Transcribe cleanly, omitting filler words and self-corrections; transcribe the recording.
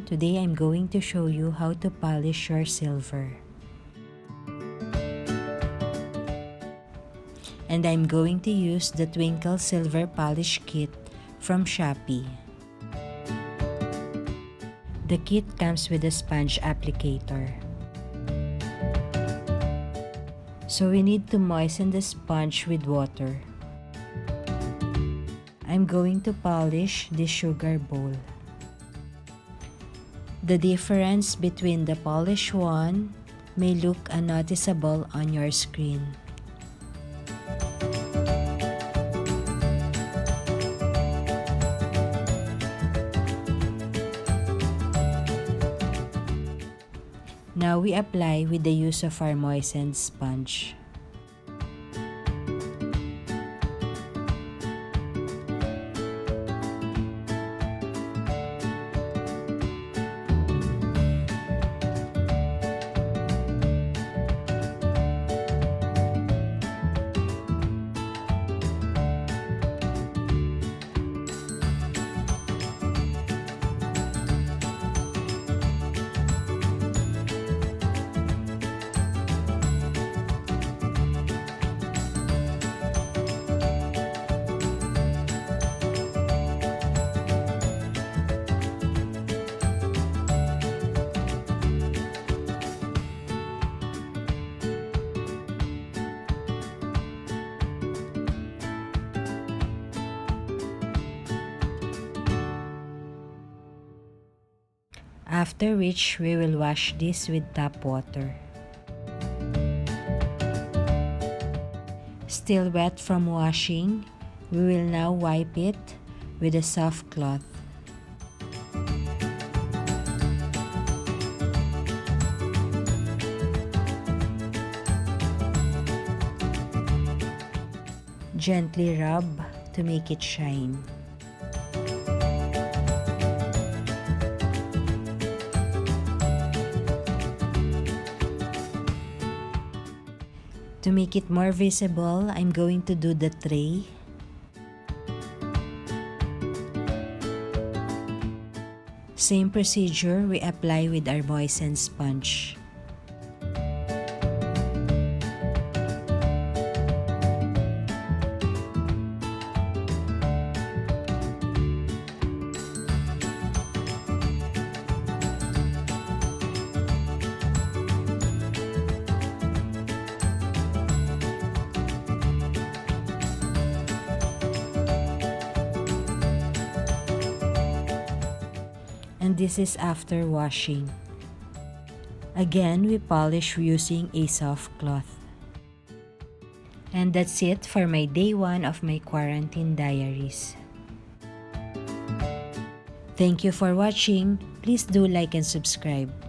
today I'm going to show you how to polish your silver. And I'm going to use the Twinkle Silver Polish Kit from Shopee. The kit comes with a sponge applicator. So we need to moisten the sponge with water. I'm going to polish this sugar bowl. The difference between the polished one may look unnoticeable on your screen. Now we apply with the use of our moistened sponge. After which, we will wash this with tap water. Still wet from washing, we will now wipe it with a soft cloth. Gently rub to make it shine. To make it more visible, I'm going to do the tray. Same procedure we apply with our moistened sponge. And this is after washing. Again, we polish using a soft cloth. And that's it for my day 1 of my quarantine diaries. Thank you for watching. Please do like and subscribe.